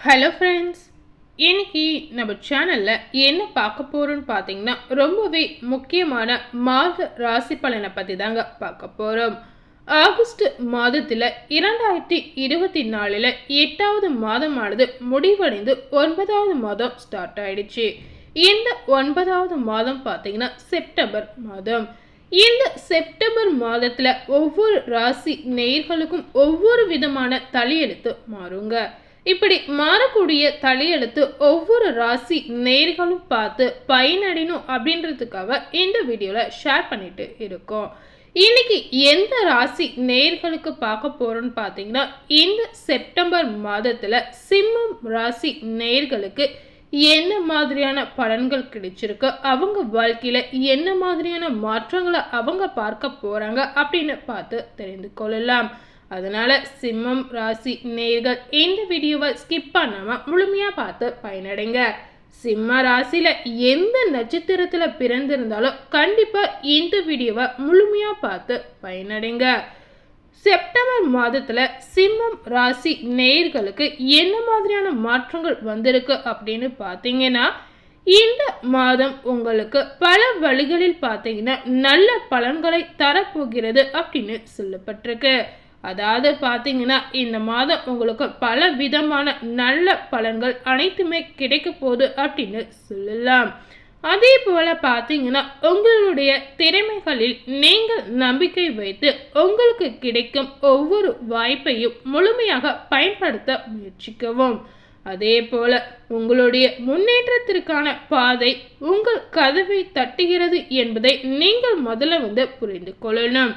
Hello friends, இன்னைக்கு நம்ம சேனலில் என்ன பார்க்க போகிறோன்னு பார்த்தீங்கன்னா ரொம்பவே முக்கியமான மாத ராசி பலனை பற்றி தாங்க பார்க்க போகிறோம். ஆகஸ்ட் மாதத்தில் 2024 8வது மாதமானது முடிவடைந்து 9வது மாதம் ஸ்டார்ட் ஆயிடுச்சு. இந்த 9வது மாதம் பார்த்தீங்கன்னா செப்டம்பர் மாதம். இந்த செப்டம்பர் மாதத்தில் ஒவ்வொரு ராசி நேயர்களுக்கும் ஒவ்வொரு விதமான தலையெழுத்து மாறுங்க. இப்படி மாறக்கூடிய தலையெழுத்து ஒவ்வொரு ராசி நேர்களும் பார்த்து பயனடையணும் அப்படின்றதுக்காக இந்த வீடியோவில் ஷேர் பண்ணிட்டு இருக்கோம். இன்னைக்கு எந்த ராசி நேர்களுக்கு பார்க்க போறோம்னு பார்த்தீங்கன்னா, இந்த செப்டம்பர் மாதத்தில் சிம்மம் ராசி நேர்களுக்கு என்ன மாதிரியான பலன்கள் கிடைச்சிருக்கு, அவங்க வாழ்க்கையில் என்ன மாதிரியான மாற்றங்களை அவங்க பார்க்க போறாங்க அப்படின்னு பார்த்து தெரிந்து கொள்ளலாம். அதனால சிம்மம் ராசி நேயர்கள் இந்த வீடியோவை ஸ்கிப் பண்ணாம முழுமையா பார்த்து பயனடைங்க. சிம்ம ராசியில எந்த நட்சத்திரத்துல பிறந்திருந்தாலும் கண்டிப்பா இந்த வீடியோவை முழுமையா பார்த்து பயனடைங்க. செப்டம்பர் மாதத்துல சிம்மம் ராசி நேயர்களுக்கு என்ன மாதிரியான மாற்றங்கள் வந்திருக்கு அப்படின்னு பார்த்தீங்கன்னா, இந்த மாதம் உங்களுக்கு பல வழிகளில் பார்த்தீங்கன்னா நல்ல பலன்களை தரப்போகிறது அப்படின்னு சொல்லப்பட்டிருக்கு. அதாவது பார்த்தீங்கன்னா இந்த மாதம் உங்களுக்கு பல விதமான நல்ல பலன்கள் அனைத்துமே கிடைக்க போகுது அப்படின்னு சொல்லலாம். அதே போல பார்த்தீங்கன்னா உங்களுடைய திறமைகளில் நீங்கள் நம்பிக்கை வைத்து உங்களுக்கு கிடைக்கும் ஒவ்வொரு வாய்ப்பையும் முழுமையாக பயன்படுத்த முயற்சிக்கவும். அதே போல உங்களுடைய முன்னேற்றத்திற்கான பாதை உங்கள் கதவை தட்டுகிறது என்பதை நீங்கள் முதல்ல புரிந்து கொள்ளணும்.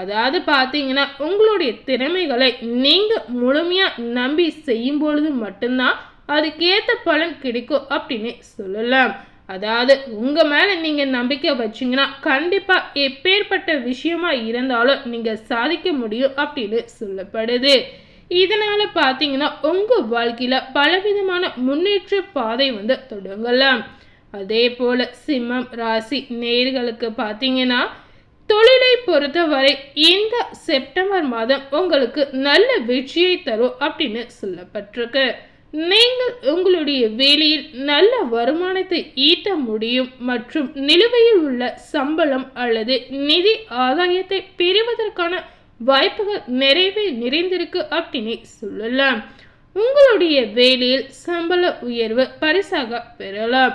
அதாவது பார்த்தீங்கன்னா உங்களுடைய திறமைகளை நீங்கள் முழுமையாக நம்பி செய்யும் பொழுது மட்டும்தான் அதுக்கேற்ற பலன் கிடைக்கும் அப்படின்னு சொல்லலாம். அதாவது உங்கள் மேலே நீங்கள் நம்பிக்கை வச்சிங்கன்னா கண்டிப்பாக எப்பேற்பட்ட விஷயமா இருந்தாலும் நீங்கள் சாதிக்க முடியும் அப்படின்னு சொல்லப்படுது. இதனால் பார்த்தீங்கன்னா உங்கள் வாழ்க்கையில் பலவிதமான முன்னேற்ற பாதை தொடங்கலாம். அதே போல் சிம்மம் ராசி நேயர்களுக்கு பார்த்தீங்கன்னா தொழிலை பொறுத்தவரை இந்த செப்டம்பர் மாதம் உங்களுக்கு நல்ல வெற்றியை தரும் அப்படின்னு சொல்லப்பட்டிருக்கு. நீங்கள் உங்களுடைய வேலையில் நல்ல வருமானத்தை ஈட்ட முடியும் மற்றும் நிலுவையில் உள்ள சம்பளம் அல்லது நிதி ஆதாயத்தை பெறுவதற்கான வாய்ப்புகள் நிறைந்திருக்கு அப்படின்னு சொல்லலாம். உங்களுடைய வேலையில் சம்பள உயர்வு பரிசாக பெறலாம்.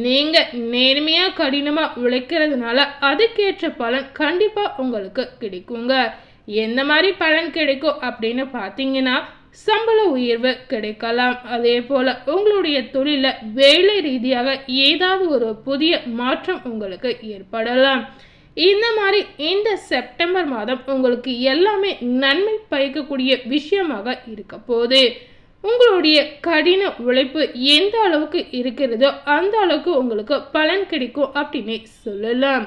நீங்க நேர்மையா கடினமா உழைக்கிறதுனால அதுக்கேற்ற பலன் கண்டிப்பா உங்களுக்கு கிடைக்குங்க. எந்த மாதிரி பலன் கிடைக்கும் அப்படின்னு பார்த்தீங்கன்னா, சம்பள உயர்வு கிடைக்கலாம். அதே போல உங்களுடைய தொழில வேலை ரீதியாக ஏதாவது ஒரு புதிய மாற்றம் உங்களுக்கு ஏற்படலாம். இந்த மாதிரி இந்த செப்டம்பர் மாதம் உங்களுக்கு எல்லாமே நன்மை பயக்கக்கூடிய விஷயமாக இருக்க போகுது. உங்களுடைய கடின உழைப்பு எந்த அளவுக்கு இருக்கிறதோ அந்த அளவுக்கு உங்களுக்கு பலன் கிடைக்கும் அப்படின்னு சொல்லலாம்.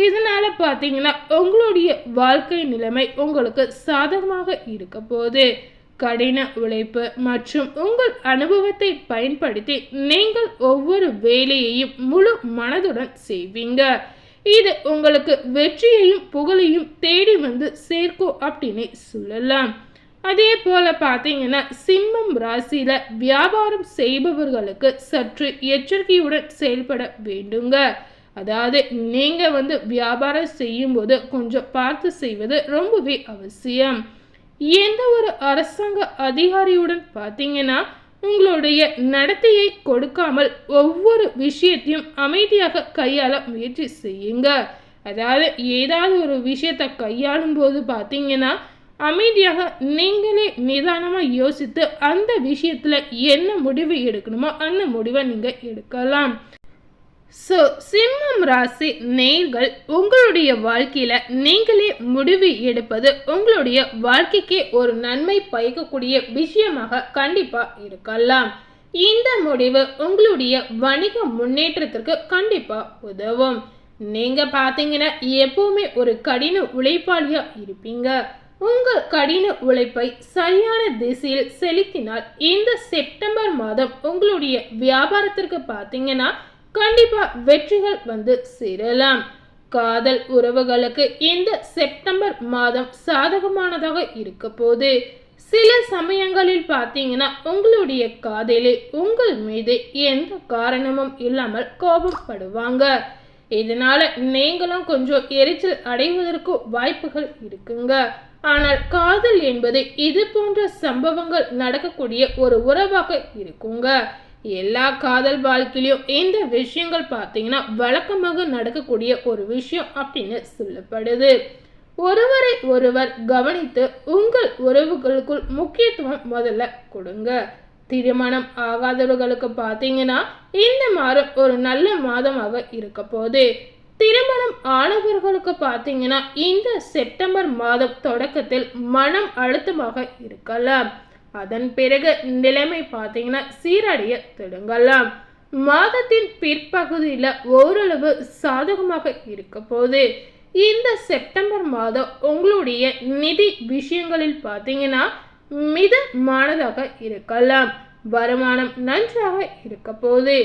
இதனால பார்த்தீங்கன்னா உங்களுடைய வாழ்க்கை நிலைமை உங்களுக்கு சாதகமாக இருக்க போகுது. கடின உழைப்பு மற்றும் உங்கள் அனுபவத்தை பயன்படுத்தி நீங்கள் ஒவ்வொரு வேலையையும் முழு மனதுடன் செய்வீங்க. இது உங்களுக்கு வெற்றியையும் புகழையும் தேடி சேர்க்கும் அப்படின்னு சொல்லலாம். அதே போல பார்த்தீங்கன்னா சிம்மம் ராசியில வியாபாரம் செய்பவர்களுக்கு சற்று எச்சரிக்கையுடன் செயல்பட வேண்டுங்க. அதாவது நீங்க வியாபாரம் செய்யும் போது கொஞ்சம் பார்த்து செய்வது ரொம்பவே அவசியம். எந்த ஒரு அரசாங்க அதிகாரியுடன் பார்த்தீங்கன்னா உங்களுடைய நடத்தையை கொடுக்காமல் ஒவ்வொரு விஷயத்தையும் அமைதியாக கையாள முயற்சி செய்யுங்க. அதாவது ஏதாவது ஒரு விஷயத்தை கையாளும் போது பார்த்தீங்கன்னா அமைதியாக நீங்களே நிதானமாக யோசித்து அந்த விஷயத்தில் என்ன முடிவு எடுக்கணுமோ அந்த முடிவை நீங்கள் எடுக்கலாம். ஸோ சிம்மம் ராசி நேயர்கள் உங்களுடைய வாழ்க்கையில் நீங்களே முடிவு எடுப்பது உங்களுடைய வாழ்க்கைக்கே ஒரு நன்மை பயக்கக்கூடிய விஷயமாக கண்டிப்பாக இருக்கலாம். இந்த முடிவு உங்களுடைய வணிக முன்னேற்றத்திற்கு கண்டிப்பாக உதவும். நீங்கள் பார்த்தீங்கன்னா எப்பவுமே ஒரு கடின உழைப்பாளியாக இருப்பீங்க. உங்கள் கடின உழைப்பை சரியான திசையில் செலுத்தினால் இந்த செப்டம்பர் மாதம் உங்களுடைய வியாபாரத்திற்கு பார்த்தீங்கன்னா கண்டிப்பா வெற்றிகள் சேரலாம். காதல் உறவுகளுக்கு இந்த செப்டம்பர் மாதம் சாதகமானதாக இருக்க போது. சில சமயங்களில் பார்த்தீங்கன்னா உங்களுடைய காதலி உங்கள் மீது எந்த காரணமும் இல்லாமல் கோபப்படுவாங்க. இதனால நீங்களும் கொஞ்சம் எரிச்சல் அடைவதற்கு வாய்ப்புகள் இருக்குங்க. ஆனால் காதல் என்பது இது போன்ற சம்பவங்கள் நடக்கக்கூடிய ஒரு உறவாக இருக்குங்க. எல்லா காதல் வாழ்க்கையிலும் இந்த விஷயங்கள் பார்த்தீங்கன்னா வழக்கமாக நடக்கக்கூடிய ஒரு விஷயம் அப்படின்னு சொல்லப்படுது. ஒருவரை ஒருவர் கவனித்து உங்கள் உறவுகளுக்குள் முக்கியத்துவம் முதல்ல கொடுங்க. திருமணம் ஆகாதவர்களுக்கு பார்த்தீங்கன்னா இந்த மாதம் ஒரு நல்ல மாதமாக இருக்க போகுது. திருமணம் ஆனவர்களுக்கு பார்த்தீங்கன்னா இந்த செப்டம்பர் மாதம் தொடக்கத்தில் மனம் அழுத்தமாக இருக்கலாம். அதன் பிறகு நிலைமை பார்த்தீங்கன்னா சீரடைய தொடங்கலாம். மாதத்தின் பிற்பகுதியில் ஓரளவு சாதகமாக இருக்க போகுது. இந்த செப்டம்பர் மாதம் உங்களுடைய நிதி விஷயங்களில் பார்த்தீங்கன்னா மிதமானதாக இருக்கலாம். வருமானம் நன்றாக இருக்க போகுது.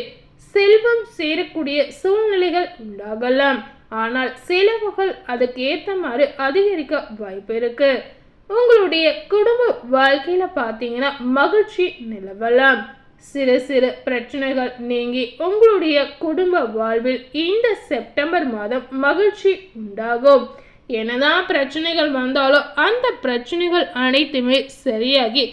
செல்வம் சேரக்கூடிய சூழ்நிலைகள் உண்டாகலாம். ஆனால் செலவுகள் அதுக்கு ஏற்ற மாதிரி அதிகரிக்க வாய்ப்பு இருக்கு. உங்களுடைய குடும்ப வாழ்க்கையில பார்த்தீங்கன்னா மகிழ்ச்சி நிலவலாம். சிறு சிறு பிரச்சனைகள் நீங்கி உங்களுடைய குடும்ப வாழ்வில் இந்த செப்டம்பர் மாதம் மகிழ்ச்சி உண்டாகும். என்னதான் பிரச்சனைகள் வந்தாலும் அந்த பிரச்சனைகள் அனைத்துமே சரியாகி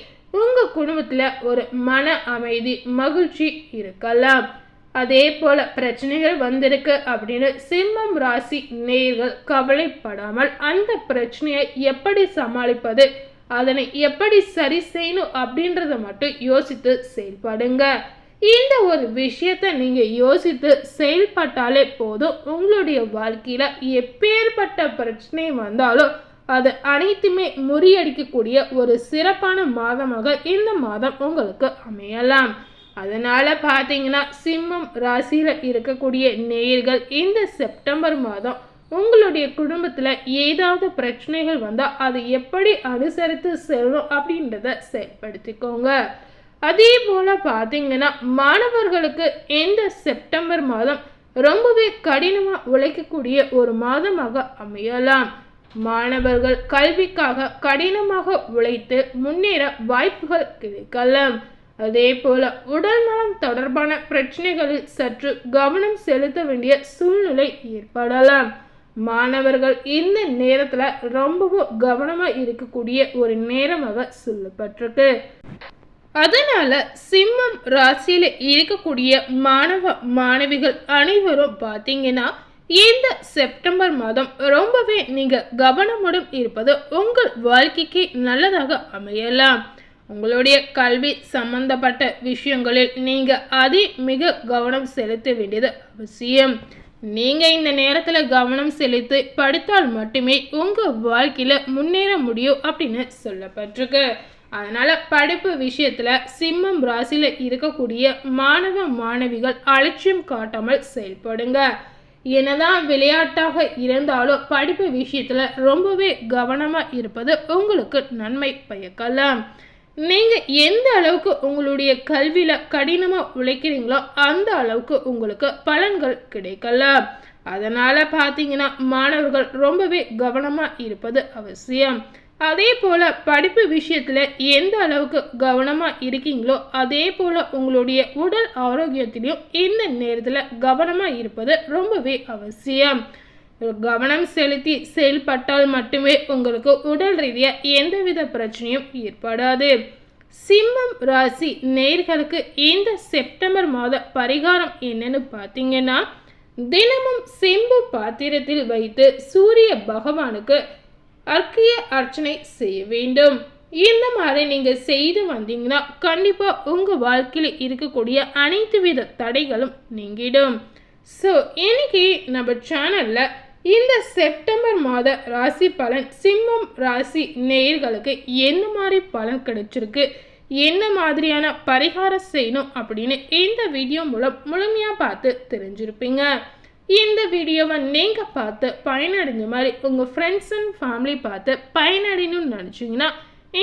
உங்க குடும்பத்துல ஒரு மன அமைதி மகிழ்ச்சி இருக்கலாம். அதே போல பிரச்சனைகள் வந்திருக்கு அப்படின்னு சிம்மம் ராசி நேயர்கள் கவலைப்படாமல் அந்த பிரச்சனையை எப்படி சமாளிப்பது, அதனை எப்படி சரி செய்யணும் அப்படின்றத மட்டும் யோசித்து செயல்படுங்க. இந்த ஒரு விஷயத்தை நீங்க யோசித்து செயல்பட்டாலே போதும். உங்களுடைய வாழ்க்கையில எப்பேற்பட்ட பிரச்சனை வந்தாலும் அது அனைத்துமே முறியடிக்கக்கூடிய ஒரு சிறப்பான மாதமாக இந்த மாதம் உங்களுக்கு அமையலாம். அதனால பார்த்தீங்கன்னா சிம்மம் ராசியில இருக்கக்கூடிய நேயர்கள் இந்த செப்டம்பர் மாதம் உங்களுடைய குடும்பத்துல ஏதாவது பிரச்சனைகள் வந்தா அது எப்படி அனுசரித்து செல்லணும் அப்படின்றத செயல்படுத்திக்கோங்க. அதே போல பார்த்தீங்கன்னா மாணவர்களுக்கு இந்த செப்டம்பர் மாதம் ரொம்பவே கடினமா உழைக்கக்கூடிய ஒரு மாதமாக அமையலாம். மாணவர்கள் கல்விக்காக கடினமாக உழைத்து முன்னேற வாய்ப்புகள் கிடைக்கலாம். அதே போல உடல் நலம் தொடர்பான பிரச்சனைகளில் சற்று கவனம் செலுத்த வேண்டிய சூழ்நிலை ஏற்படலாம். மாணவர்கள் இந்த நேரத்துல ரொம்பவும் கவனமா இருக்கக்கூடிய ஒரு நேரமாக சொல்லப்பட்டிருக்கு. அதனால சிம்மம் ராசியில இருக்கக்கூடிய மாணவ மாணவிகள் அனைவரும் பார்த்தீங்கன்னா இந்த செப்டம்பர் மாதம் ரொம்பவே நீங்க கவனமுடன் இருப்பது உங்கள் வாழ்க்கைக்கு நல்லதாக அமையலாம். உங்களுடைய கல்வி சம்பந்தப்பட்ட விஷயங்களில் நீங்க மிக கவனம் செலுத்த வேண்டியது அவசியம். நீங்க இந்த நேரத்துல கவனம் செலுத்தி படித்தால் மட்டுமே உங்க வாழ்க்கையில முன்னேற முடியும் அப்படின்னு சொல்லப்பட்டிருக்கு. அதனால படிப்பு விஷயத்துல சிம்மம் ராசியில இருக்கக்கூடிய மாணவ மாணவிகள் அலட்சியம் காட்டாமல் செயல்படுங்க. என்னதான் விளையாட்டாக இருந்தாலும் படிப்பு விஷயத்துல ரொம்பவே கவனமா இருப்பது உங்களுக்கு நன்மை பயக்கலாம். நீங்க எந்த அளவுக்கு உங்களுடைய கல்வியில கடினமா உழைக்கிறீங்களோ அந்த அளவுக்கு உங்களுக்கு பலன்கள் கிடைக்கலாம். அதனால பார்த்தீங்கன்னா மாணவர்கள் ரொம்பவே கவனமா இருப்பது அவசியம். அதே போல படிப்பு விஷயத்துல எந்த அளவுக்கு கவனமா இருக்கீங்களோ அதே போல உங்களுடைய உடல் ஆரோக்கியத்திலையும் இந்த நேரத்துல கவனமா இருப்பது ரொம்பவே அவசியம். கவனம் செலுத்தி செயல்பட்டால் மட்டுமே உங்களுக்கு உடல் ரீதியா எந்தவித பிரச்சனையும் ஏற்படாது. சிம்மம் ராசி நேயர்களுக்கு இந்த செப்டம்பர் மாத பரிகாரம் என்னன்னு பார்த்தீங்கன்னா தினமும் செம்பு பாத்திரத்தில் வைத்து சூரிய பகவானுக்கு அர்க்கிய அர்ச்சனை செய்ய வேண்டும். இந்த மாதிரி நீங்க செய்து வந்தீங்கன்னா கண்டிப்பா உங்க வாழ்க்கையில இருக்கக்கூடிய அனைத்து வித தடைகளும் நீங்கிடும். ஸோ இன்னைக்கு நம்ம சேனல்ல இந்த செப்டம்பர் மாத ராசி பலன் சிம்மம் ராசி நேயர்களுக்கு என்ன மாதிரி பலன் கிடைச்சிருக்கு, என்ன மாதிரியான பரிகாரம் செய்யணும் அப்படின்னு இந்த வீடியோ மூலம் முழுமையாக பார்த்து தெரிஞ்சிருப்பீங்க. இந்த வீடியோவை நீங்கள் பார்த்து பயனடைஞ்ச மாதிரி உங்கள் ஃப்ரெண்ட்ஸ் அண்ட் ஃபேமிலி பார்த்து பயனடையணும்னு நினச்சிங்கன்னா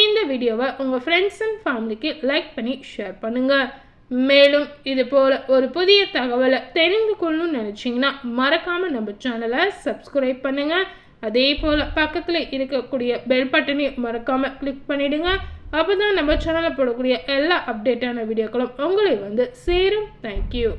இந்த வீடியோவை உங்கள் ஃப்ரெண்ட்ஸ் அண்ட் ஃபேமிலிக்கு லைக் பண்ணி ஷேர் பண்ணுங்கள். மேலும் இது போல் ஒரு புதிய தகவலை தெரிந்து கொள்ளணும்னு நினச்சிங்கன்னா மறக்காமல் நம்ம சேனலை சப்ஸ்கிரைப் பண்ணுங்கள். அதே போல் பக்கத்தில் இருக்கக்கூடிய பெல் பட்டனை மறக்காமல் கிளிக் பண்ணிவிடுங்க. அப்போ தான் நம்ம சேனலில் போடக்கூடிய எல்லா அப்டேட்டான வீடியோக்களும் உங்களை வந்து சேரும். தேங்க்யூ.